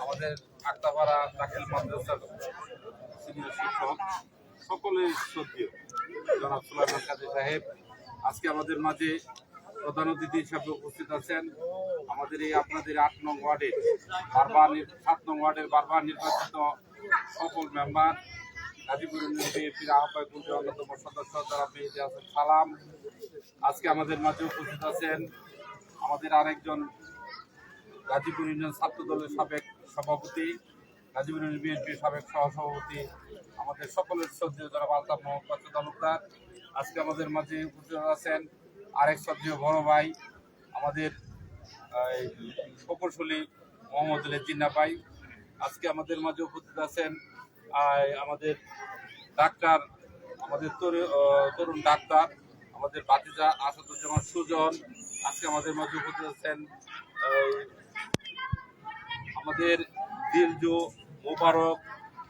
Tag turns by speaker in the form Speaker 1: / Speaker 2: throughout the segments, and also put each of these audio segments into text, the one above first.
Speaker 1: আমাদের আক্তাপাড়া দাখিল মাদ্রাসার সিনিয়র শিক্ষক সকলেই শ্রদ্ধেয় জনাব সুলাইমান কাজী সাহেব আজকে আমাদের মাঝে প্রধান অতিথি হিসাবে উপস্থিত আছেন। আমাদের এই আপনাদের 8 নং ওয়ার্ডের 7 নং ওয়ার্ডের বারবার নির্বাচিত সকল মেম্বার, গাজীপুর ইউনিয়ন বিএনপির আহ্বায়ক কমিটির অন্যতম সদস্য যারা মেহেদি হাসান সালাম আজকে আমাদের মাঝে উপস্থিত আছেন। আমাদের আরেকজন গাজীপুর ইউনিয়ন ছাত্র দলের সাবেক সভাপতি, গাজীপুর ইউনিয়ন বিএনপির সাবেক সহসভাপতি, আমাদের সকলের শ্রদ্ধেয় জনাব আলতাফ মোহাম্মদ বাচ্চু তালুকদার আজকে আমাদের মাঝে উপস্থিত আছেন। আরেক শ্রদ্ধেয় বড় ভাই আমাদের প্রকৌশলী মোহাম্মদ জিন্না ভাই আজকে আমাদের মাঝে উপস্থিত আছেন। আমাদের ডাক্তার, আমাদের তরুণ ডাক্তার, আমাদের ভাতিজা আসাদুজ্জামান সুজন আজকে আমাদের মাঝে উপস্থিত আছেন। আমাদের দিলজু, মোবারক,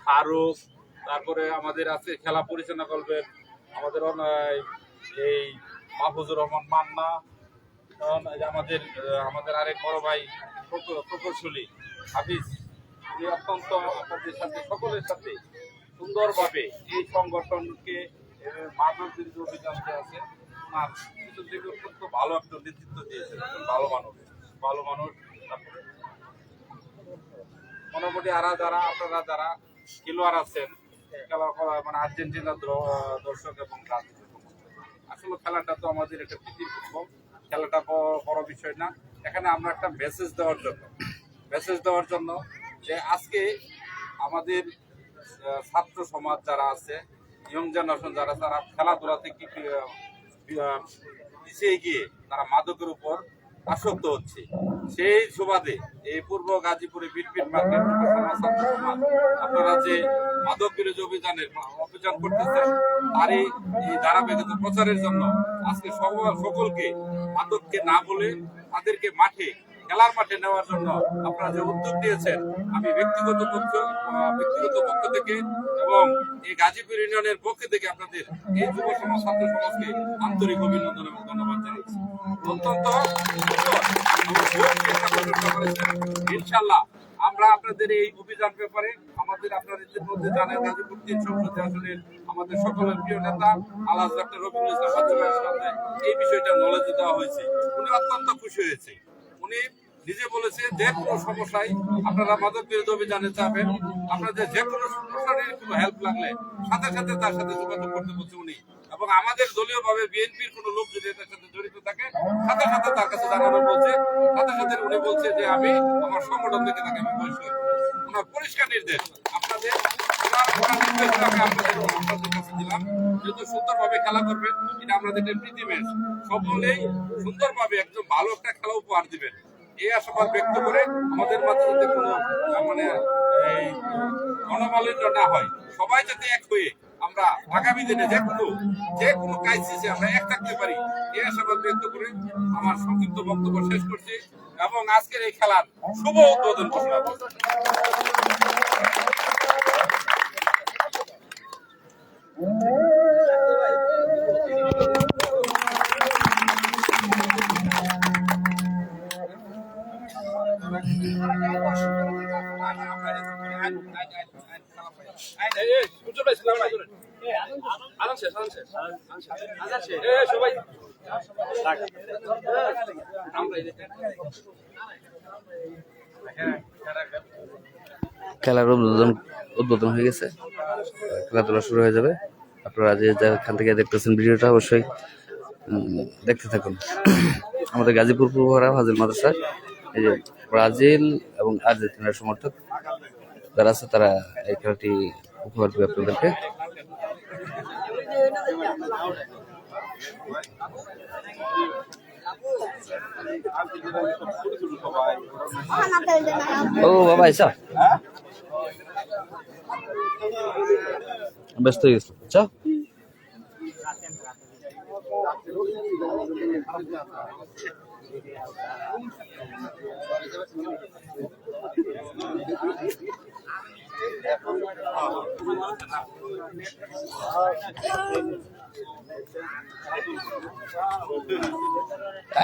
Speaker 1: ফারুক, তারপরে আমাদের আছে খেলা পরিচালনা করবেন আমাদের এই মাহফুজুর রহমান মান্না, আমাদের আরেক বড় ভাই প্রকৌশলী হাফিজ, উনি অত্যন্ত আপনাদের সাথে সকলের সাথে সুন্দরভাবে এই সংগঠনকে মাদক বিরোধী অভিযান যে আছে ওনার কিছু থেকে অত্যন্ত ভালো একটা নেতৃত্ব দিয়েছেন। ভালো মানুষ মোটামুটি আপনারা যারা খেলোয়াড় আছেন মানে আর্জেন্টিনার দর্শক এবং আসলে খেলাটা তো আমাদের একটা প্রীতির ফুটবল, খেলাটা বড় বিষয় না। এখানে আমরা একটা মেসেজ দেওয়ার জন্য যে আজকে আমাদের ছাত্র সমাজ যারা আছে, ইয়ং জেনারেশন যারা তারা খেলাধুলা থেকে পিছিয়ে গিয়ে তারা মাদকের উপর আসক্ত হচ্ছে। সেই সুবাদে এই পূর্ব গাজীপুরে বিলপিট মার্কেট ছাত্র সমাজ আপনারা যে মাদক বিরোধী অভিযান করতেছেন তারই এই ধারাবাহিকতা প্রচারের জন্য আজকে সকলকে মাদককে না বলে তাদেরকে খেলার মাঠে নেওয়ার জন্য আপনারা যে উদ্যোগ নিয়েছেন, আমি ব্যক্তিগত পক্ষ থেকে এবং এই গাজীপুর ইউনিয়নের পক্ষ থেকে আপনাদের এই যুব সমাজ ছাত্র সমাজকে আন্তরিক অভিনন্দন এবং ধন্যবাদ জানাচ্ছি। অত্যন্ত ইনশাল্লাহ আমরা আপনাদের এই অভিযান ব্যাপারে আপনাদের মধ্যে জানেন গাজীপুর 3 সংসদীয় আসনের আমাদের সকলের প্রিয় নেতা আলহাজ ডক্টর রফিকুল ইসলাম এই বিষয়টা নলেজে দেওয়া হয়েছে। উনি অত্যন্ত খুশি হয়েছে। উনি নিজে বলেছে যে কোনো সমস্যায় আপনারা মাদক বিরোধী অভিযানে যাবেন, আপনাদের যে কোনো প্রশাসনের কোনো হেল্প লাগলে সাথে সাথে তার সাথে যোগাযোগ করতে বলছে উনি। এবং আমাদের দলীয় ভাবে বিএনপির কোনো লোক যদি এটার সাথে জড়িত থাকে সাথে সাথে তার কাছে জানানো বলছে। সাথে সাথে উনি বলছে যে আমি আমার সংগঠন থেকে তাকে আমি বহিষ্কার করব। ওনার পরিষ্কার নির্দেশ আপনাদের কাছে দিলাম, যেহেতু সুন্দরভাবে খেলা করবেন, এটা আমাদের প্রীতি ম্যাচ, সকলেই সুন্দরভাবে একদম ভালো একটা খেলা উপহার দিবেন এই আশাবাদ ব্যক্ত করে আমাদের মাঝে যাতে কোনো মানে এই মনোমালিন্য না হয়, সবাই যাতে এক হয়ে আমরা আগামী দিনে যে কোনো ক্রাইসিসে আমরা এক থাকতে পারি এই আশাবাদ ব্যক্ত করে আমার সংক্ষিপ্ত বক্তব্য শেষ করছি এবং আজকের এই খেলার শুভ উদ্বোধন ঘোষণা করছি।
Speaker 2: খেলার উদ্বোধন হয়ে গেছে, খেলাধুলা শুরু হয়ে যাবে। আপনারা যেখান থেকে দেখতেছেন ভিডিওটা অবশ্যই দেখতে থাকুন। আমাদের গাজীপুর পূর্বহারা ফাজিল মাদ্রাসা এই যে ব্রাজিল এবং আর্জেন্টিনার সমর্থক যারা আছে তারা এই খেলাটি উপহার দেবে আপনাদেরকে। ও বাবা আইসা ব্যস্ত হয়ে গেছিল। আচ্ছা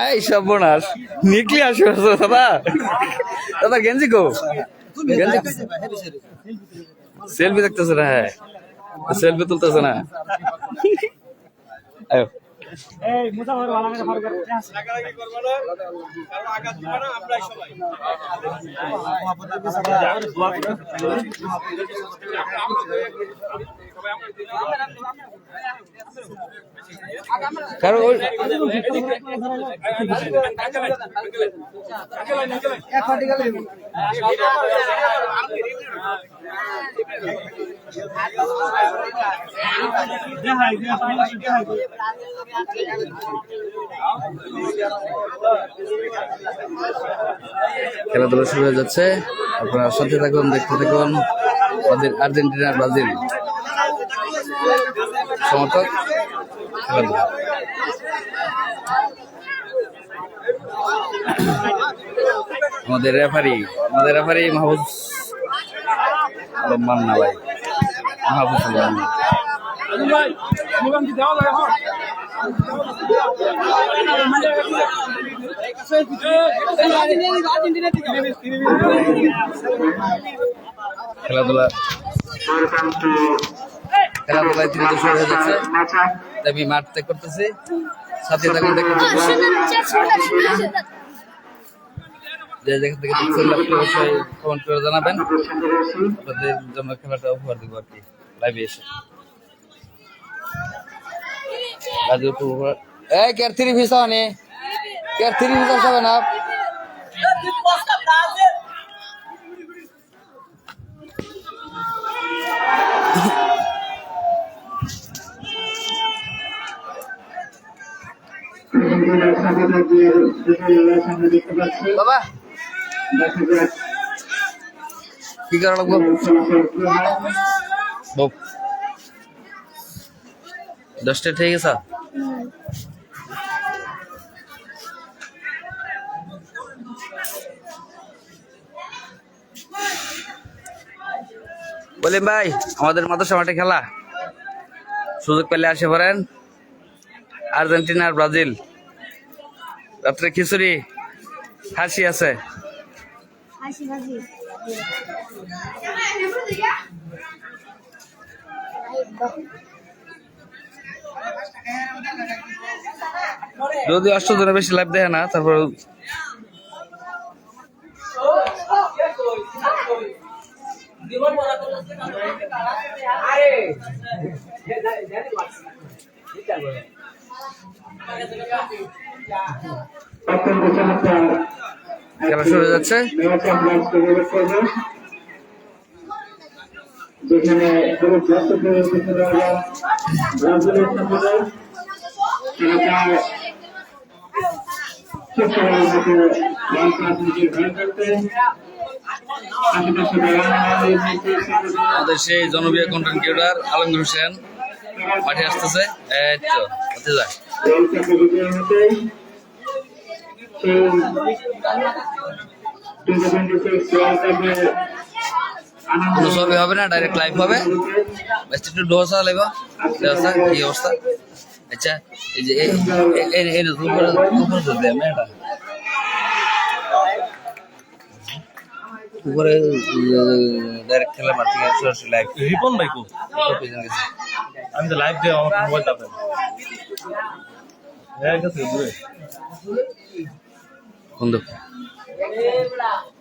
Speaker 2: এই সর্বনাশ নিকলি আসবে দাদা দাদা গেঞ্জি কো গেঞ্জি সেলফি দেখতেছে না হ্যাঁ সেলফি তুলতেছে না আয়ো
Speaker 3: এই মুসাফর वाला মেরে ফর করে লাগালাগি করব না কারণ আঘাত দিবা না আমরাই সবাই
Speaker 2: কারো
Speaker 3: এক পার্টি গেল
Speaker 2: খেলাধুলা শুরু হয়ে যাচ্ছে আপনারা সাথে থাকুন দেখতে থাকুন আমাদের আর্জেন্টিনা ব্রাজিল সমর্থক খেলাধুলা আমাদের রেফারি মাহবুব মান্না ভাই মাহবুব মান্না খেলাধুলায় তৃতীয় শুরু হয়ে যাচ্ছে আমি মাঠ ত্যাগ করতেছি সাথে থাকুন দেখতে যে যেখান থেকে দেখছেন অবশ্যই কমেন্ট করে জানাবেন আপনাদের জন্য খেলাটা উপহার দিব আর কি লাইভে এসে এই কেয়ার 3 ভিসা নে কেয়ার 3 ভিসা হবে না বাবা কি করা লাগবো বক 10টা ঠিক আছে বলেন ভাই আমাদের মাদ্রাসা মাঠে খেলা সুযোগ পেলে আসে পড়েন আর্জেন্টিনা আর ব্রাজিল রাত্রে খিচুড়ি হাসি আছে যদি 800 জনের বেশি লাইভ দেখে না তারপর খেলা শুরু হয়ে যাচ্ছে
Speaker 4: যেখানে
Speaker 2: আমাদের সেই জনপ্রিয় কন্টেন্ট ক্রিয়েটর আলমগীর হোসেন মাঠে আসতেছে এই তো হতে যায় কোনো ছবি হবে না ডাইরেক্ট লাইভ হবে একটু ডোসা লাগবে ডোসা কি অবস্থা আচ্ছা এই যে এই উপরে মেয়েটা উপরে ডাইরেক্ট খেলা মাঠ থেকে সরাসরি লাইভ
Speaker 5: রিপন ভাই কো আমি তো লাইভ দিয়ে আমার মোবাইল তাপে
Speaker 2: বন্ধু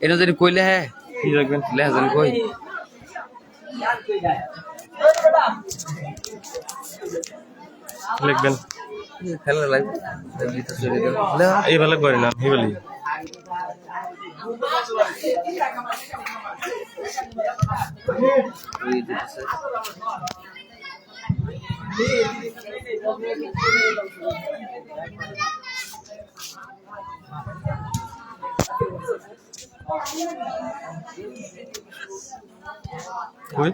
Speaker 2: এনে যদি কইলে হ্যাঁ
Speaker 5: কি রাখবেন
Speaker 2: লে জানি কই
Speaker 5: লিখবেন
Speaker 2: খেলা লাইভ দিতে চলে গেল
Speaker 5: এই ভালো করে না এই বলি কই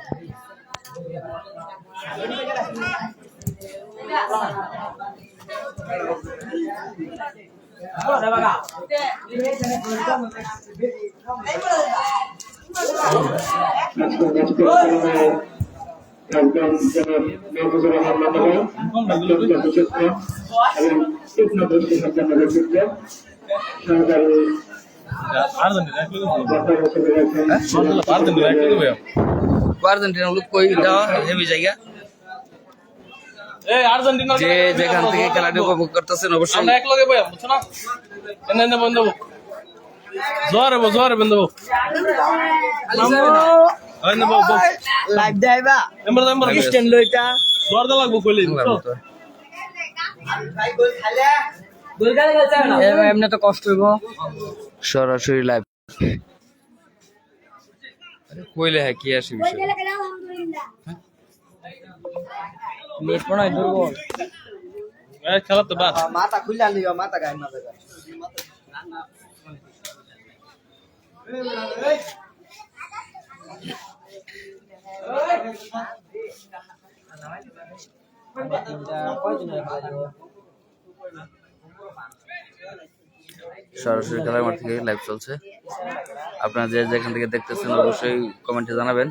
Speaker 4: একজন মেহবুবুর রহমান অত্যন্ত বিচক্ষণ এবং তীক্ষ্ণ দৃষ্টির জন্য ব্যক্তিত্ব সহকারী
Speaker 2: আর্জেন্টিনা লোক কই দাও হেভি জায়গা যে যেখান থেকে খেলাটি উপভোগ করতেছেন অবশ্যই
Speaker 5: আমরা এক লগে বই বুঝছো না এনে এনে বন্ধ জোরে বন্ধ এনে বউ
Speaker 3: লাইভ দেবা
Speaker 5: এমবার
Speaker 3: স্ট্যান্ড লইটা
Speaker 5: জোর দা লাগবো কইলি
Speaker 3: গোল গালে গেছে না এমনি তো কষ্ট হইব
Speaker 2: সরাসরি লাইভ কইলে হ্যাঁ কি আসে বিষয়
Speaker 3: নেট পড়াই দুর্বল
Speaker 5: খেলা তো বাস
Speaker 3: মাথা খুইলা লিও মাথা গায় মাথা গায়
Speaker 2: সরাসরি খেলার মাঠ থেকে লাইভ চলছে আপনারা যে যেখান থেকে দেখতেছেন অবশ্যই কমেন্টে জানাবেন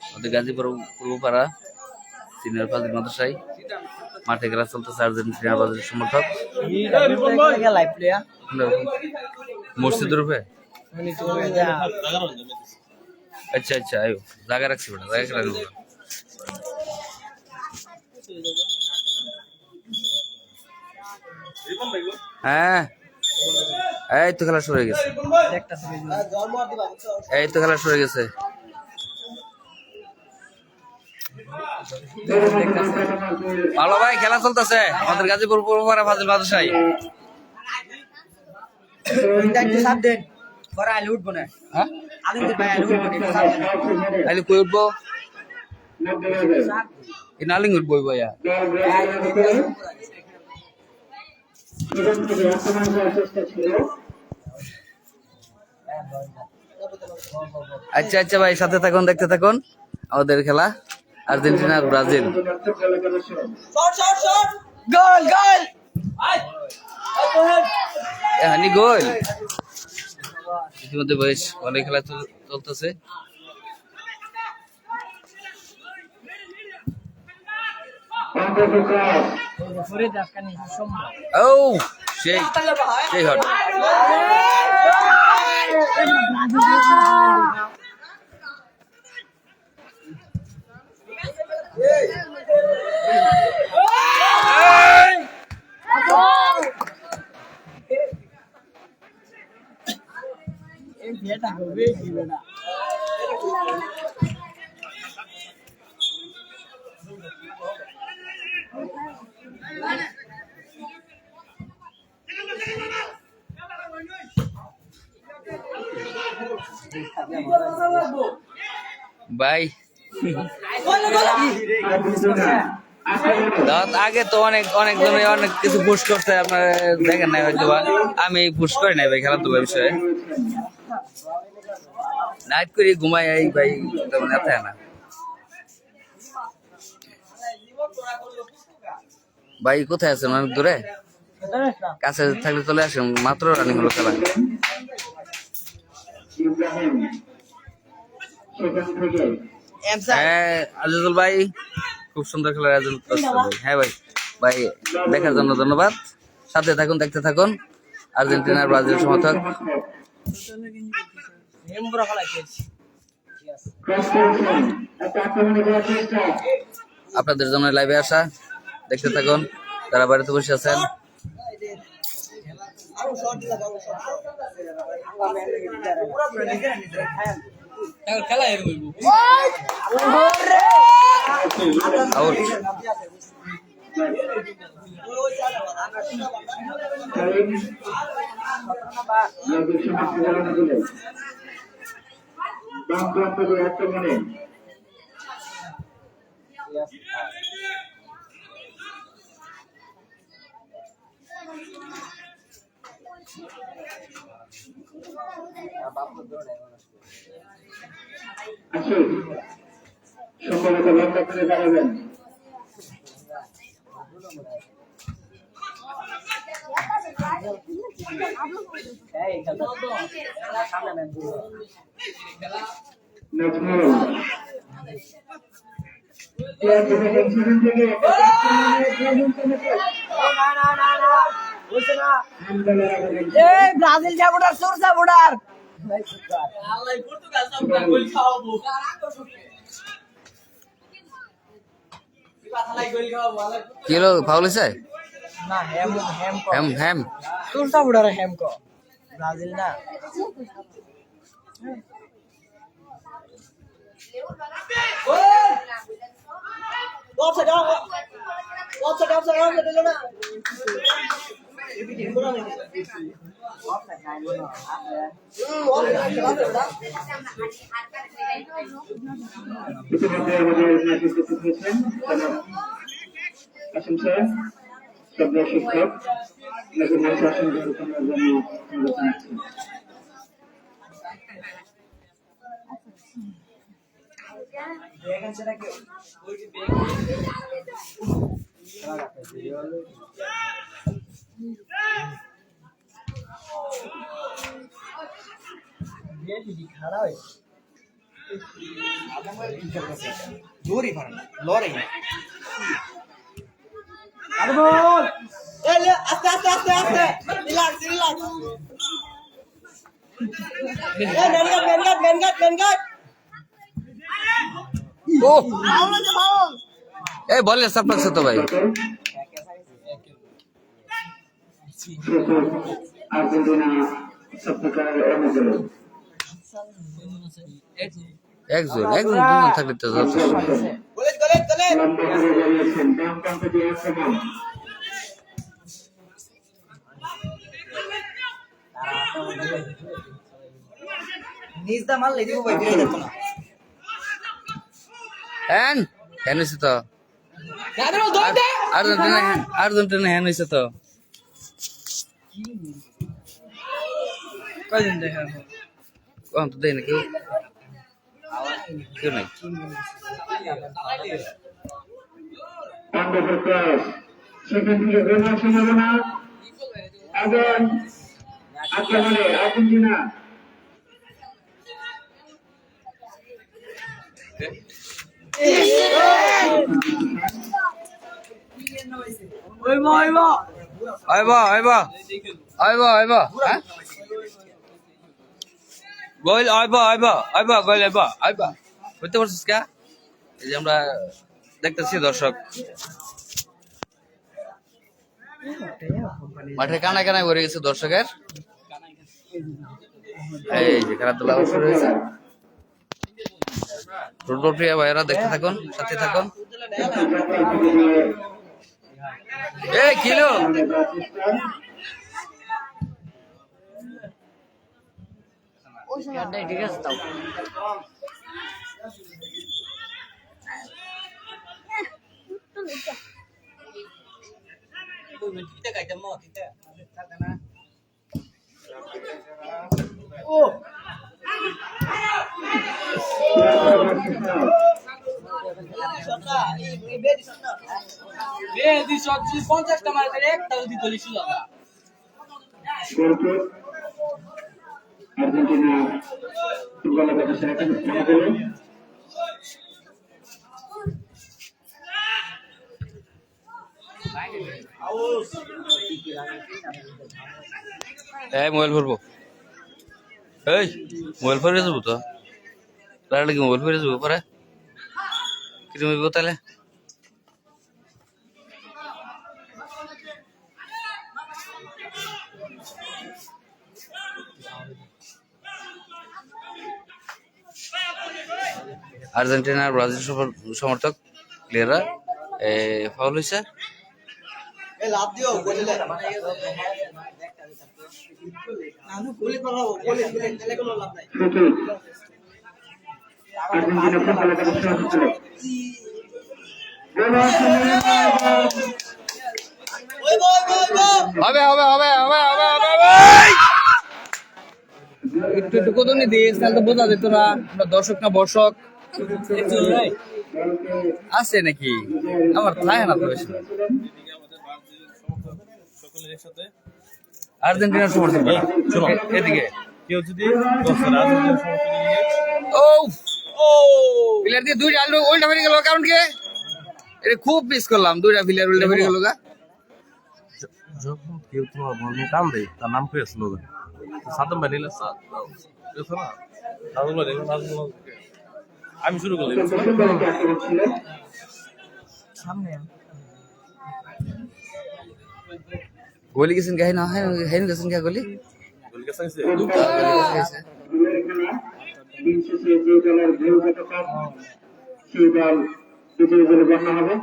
Speaker 2: আমাদের গাজীপুর পূর্বপাড়া সিনিয়র ফাজিল মাদ্রাসায় মাঠে খেলা চলতেছে আর্জেন্টিনার বাজারের সমর্থক
Speaker 3: লাইভ প্লেয়া
Speaker 2: মসজিদের রূপে আচ্ছা আচ্ছা আয়ো জায়গা রাখছি বেটা জায়গা খেলা নেব হ্যাঁ এই তো খেলা শুরু হয়ে গেছে এই তো খেলা শুরু হয়ে গেছে ভালো ভাই খেলা চলতেছে আমাদের গাজীপুর পূর্বপাড়া ফাজিল মাদ্রাসায় হ্যাঁ আইলে কই উঠবো এই নালিং উঠবো ভাইয়া আচ্ছা আচ্ছা ভাই সাথে থাকুন দেখতে থাকুন আমাদের খেলা আর্জেন্টিনা ব্রাজিল
Speaker 3: গোল গোল
Speaker 2: হানি গোল ইতিমধ্যে বেশ অনেক খেলা চলতেছে ও সেই সেই হট ভাই আগে তো অনেক জনে অনেক কিছু পুশ করছে আপনারা দেখেন নাই হয়তো আমি পুশ করি নাই ভাই খেলাধুলার বিষয়ে নাইট করে ঘুমাই এই ভাই তেমন এত না ভাই কোথায় আছেন অনেক দূরে কাছে থাকলে চলে আসেন মাত্র রানিং হলো খেলা হ্যাঁ আজিজুল ভাই খুব সুন্দর খেলার আয়োজন করছেন হ্যাঁ ভাই ভাই দেখার জন্য ধন্যবাদ সাথে থাকুন দেখতে থাকুন আর্জেন্টিনার ব্রাজিল সমর্থক আপনাদের জন্য লাইভে আসা দেখতে থাকুন যারা বাড়িতে বসে আছেন
Speaker 5: খেলা
Speaker 2: আউট
Speaker 4: সম্ভবত লক্ষ্য করে দাঁড়াবেন নাজমুল প্লেয়ার দেখেন সেখান থেকে
Speaker 3: ব্রাজিল সাপোর্টার সোর সাপোর্টার
Speaker 2: কি হলো ফাউল হয়েছে
Speaker 3: না হেম
Speaker 2: হ্যাম হ্যাম
Speaker 3: সোর সাপোর্টার হেম কো ব্রাজিল না
Speaker 4: ইতিমধ্যে আমাদের ম্যাচ উপস্থিত হয়েছেন আসেন স্যার শব্দ শিক্ষক নতুন ম্যাচ আসেন জানাচ্ছি
Speaker 3: আস্তে আস্তে আস্তে আস্তে রিল্যাক্স রিল্যাক্স মেনগাট
Speaker 2: ও এই বলে সাপ লাগছে তো ভাই
Speaker 4: আর্জেন্টিনা সবথেকে অনুযায়ী
Speaker 2: একজন দুজন থাকলে তো যথেষ্ট।
Speaker 4: লম্বা করে বেরিয়েছেন ডান প্রান্ত দিয়ে আক্রমণ
Speaker 3: নিজ দা মারলে দিব ভাই বেরিয়ে যেত না
Speaker 2: হ্যান হ্যান হয়েছে তো আর্জেন্টিনা হ্যান হয়েছে তো
Speaker 3: কয়দিন দেখা
Speaker 2: কখন তো দেয় না কেউ কেউ নাই
Speaker 4: wonderful cross সেখান থেকে গোলের সম্ভাবনা এবং আক্রমণে আর্জেন্টিনা
Speaker 2: আইবা হ্যাঁ গোল আইবা বুঝতে পারছিস কা এই যে আমরা দেখতেছি দর্শক মাঠে কানায় ভরে গেছে দর্শকের এই যে খেলাধুলা শুরু হয়েছে ফুটবল প্রিয় ভাইয়েরা দেখতে থাকুন সাথে থাকুন এই কিলো
Speaker 3: ঠিক আছে তাও
Speaker 4: আর্জেন্টিনা ফুটবলের কথা সেটা মনে করুন
Speaker 2: এই মোবাইল ভরবো এই মোবাইল ফেরে যাবো তো তার লাগে মোবাইল ফেরে যাবো পরে কি তুমি তাহলে আর্জেন্টিনা আর ব্রাজিল সমর্থক প্লেয়াররা ফাউল হয়েছে
Speaker 3: লাভ দিও বলে নানু গুলি করাবো বলে দিলে কোনো লাভ নাই
Speaker 4: আর্জেন্টিনা ফুটবলের কথা সেটা
Speaker 2: একটু কত নি দিস তাহলে তো বোঝা যেত না আমরা দর্শক না বর্ষক আছে নাকি আমার থাকে না তো বেশি আর্জেন্টিনার সমর্থন এদিকে
Speaker 5: কেউ যদি আর্জেন্টিনার সমর্থন নিয়ে
Speaker 2: ও প্লেয়ার দিয়ে দুই ডাল উল্টা ফেলে গেল কারণ কি এটা খুব মিস করলাম, দুইটা প্লেয়ার উল্টে বেরিয়ে গেল গা।
Speaker 5: যখন কেউ তোমার মনে কান দেয় তার নাম করে স্লোগান সাদম ভাই নিলে না নাজমুল ভাই নিলে নাজমুল আমি শুরু করলাম
Speaker 4: প্রথম বলে কি আক্রমণ ছিল
Speaker 2: গোলি গেছেন কে? না হেন গেছেন কে গোলি?
Speaker 5: গোল গেছে
Speaker 4: গোলের খেলা দিন শেষে যে দলের গোল যতক্ষণ সেই দল বিজয়ী বলে গণ্য হবে।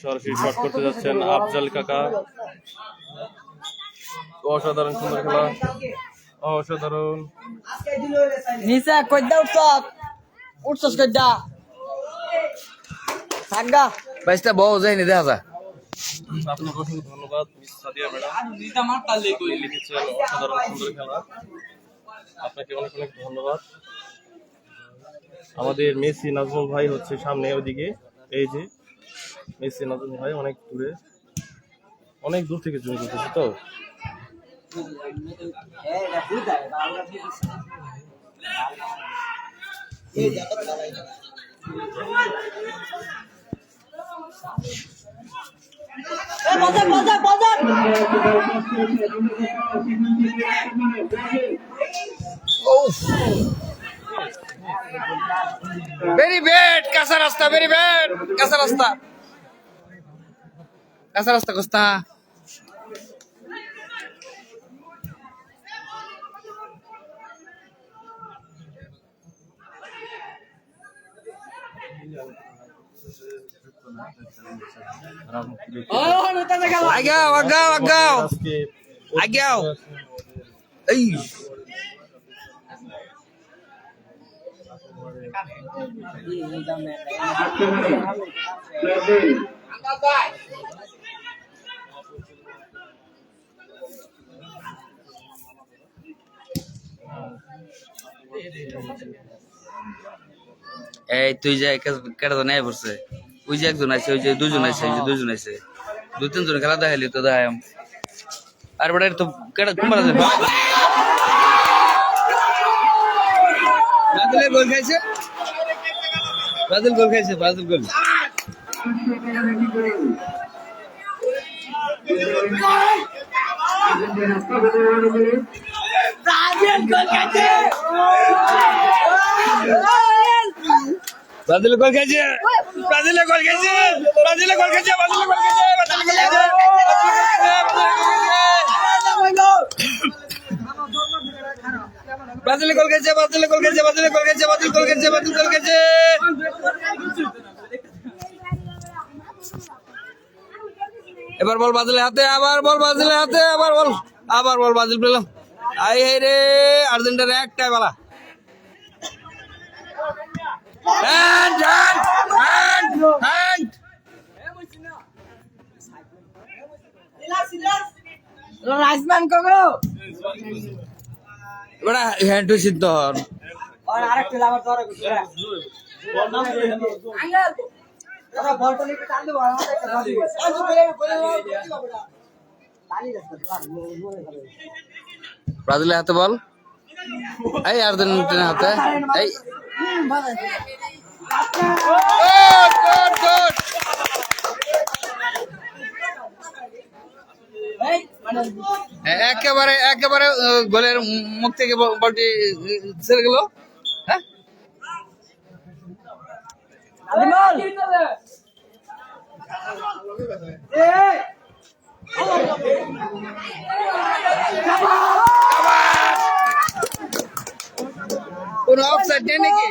Speaker 5: সরাসরি শট করতে যাচ্ছেন আফজাল কাকা। অসাধারণ সুন্দর খেলা, অসাধারণ।
Speaker 3: নিচে কইদা উঠছস কইদা থাকগা
Speaker 2: বাইশটা বউ যায়নি দেখা যা।
Speaker 5: আপনাকে অসংখ্য ধন্যবাদ মিস সাদিয়া ম্যাডাম, লিখেছেন অসাধারণ সুন্দর খেলা, আপনাকে অনেক অনেক ধন্যবাদ। আমাদের মেসি নাজমুল ভাই হচ্ছে সামনে ওদিকে, এই যে মেসি নাজমুল ভাই অনেক দূরে, অনেক দূর থেকে জয়েন করতেছে তো।
Speaker 2: ভেরি ব্যাড, কাঁচা রাস্তা, ভেরি ব্যাড, কাঁচা রাস্তা, কাঁচা রাস্তা কস্তা। আগাও আগাও আগাও
Speaker 5: আজকে
Speaker 2: আগাও। এই
Speaker 4: আক্রমণে ব্রাজিল
Speaker 2: এই তুই যে কেটা তো নেই পড়ছে, ওই যে একজন আছে, ওই যে দুজন আছে, ওই যে দুজন আছে, দু তিনজন খেলা দেখাইলি তো দেখাম। আর বেটা তো কেটা কুমার আছে, ব্রাজিলের গোল খাইছে, ব্রাজিল গোল খাইছে, ব্রাজিল গোল। ব্রাজিল গোল খাইছে, ব্রাজিলে গোল খাইছে, ব্রাজিলে গোল খাইছে, ব্রাজিলে গোল খাইছে, ব্রাজিলে গোল খাইছে, ব্রাজিলে গোল খাইছে, ব্রাজিলে গোল খাইছে, ব্রাজিলে গোল খাইছে, ব্রাজিল গোল খাইছে, ব্রাজিল গোল খাইছে। এবার বল ব্রাজিলের হাতে, আবার বল ব্রাজিলের হাতে, আবার বল, আবার বল ব্রাজিল পেলাম। আই হে রে, আর্জেন্টিনা একটাই বালা। হ্যান্ড হ্যান্ড হ্যান্ড হ্যান্ড
Speaker 3: রাইসম্যান কগো
Speaker 2: বড়া হ্যান্ড হইছিস তো।
Speaker 3: আর আরেকটা লাভার ধরে গুছরা আঙ্গেল ওরা বলটা নিয়ে টান দেবো আমাদের একটা বাজি আজ বলে লালি যাচ্ছে
Speaker 2: ব্রাজিলের হাতে বল, এই আর্জেন্টিনার হাতে, এই গুড গুড গুড। একেবারে একেবারে গোলের মুখ থেকে বলটি ছেড়ে গেল। হ্যাঁ কোন অফসাইড নেই নাকি?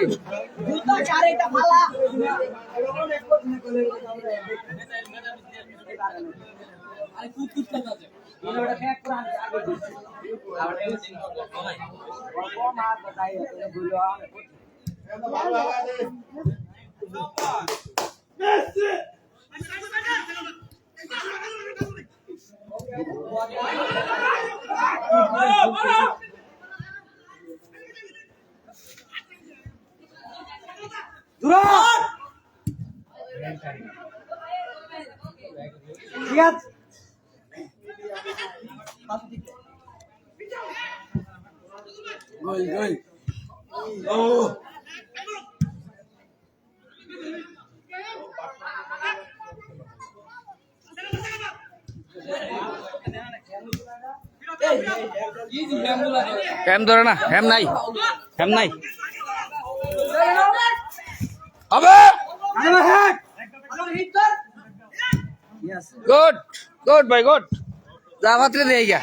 Speaker 3: ঠিক আছে
Speaker 2: হ্যাম ধরে না, হ্যাম নাই, হ্যাম নাই হবে। গুড গুড ভাই গুড, যা মাত্র দিয়ে গিয়া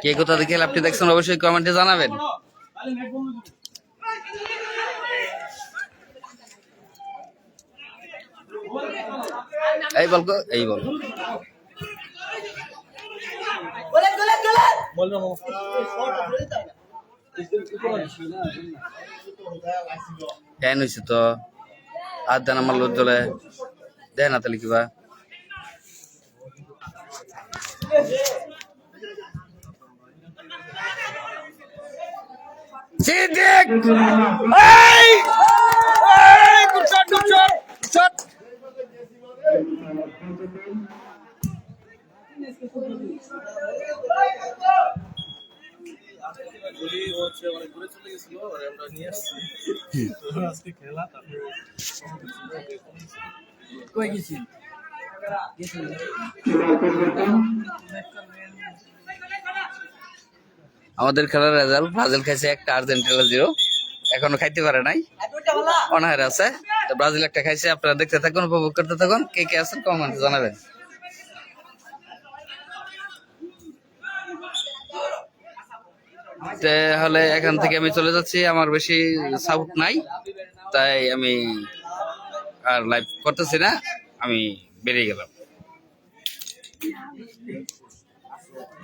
Speaker 2: কে কোথা থেকে খেলাপটি দেখছেন অবশ্যই কমেন্টে জানাবেন। এই বল গো, এই বল কেন হয়েছে তো আর দেন আমার লোক জলে দেয় না তাহলে কিবা সিদ্দিক এই এই good shot good shot shot
Speaker 5: অনেক দূরে চলে গেছিল, আমরা নিয়ে আসছি আজকে খেলা। তারপরে
Speaker 3: কই গেছি
Speaker 2: আমাদের খেলার রেজাল্ট ব্রাজিল খাইছে একটা, আর্জেন্টিনা 0, এখনো খাইতে পারে নাই, অনাহারে আছে। তো ব্রাজিল একটা খাইছে। আপনারা দেখতে থাকুন, উপভোগ করতে থাকুন। কে কে আছেন কমেন্টে জানাবেন। তাহলে এখান থেকে আমি চলে যাচ্ছি, আমার বেশি সাপোর্ট নাই, তাই আমি আর লাইভ করতেছি না, আমি বেরিয়ে গেলাম।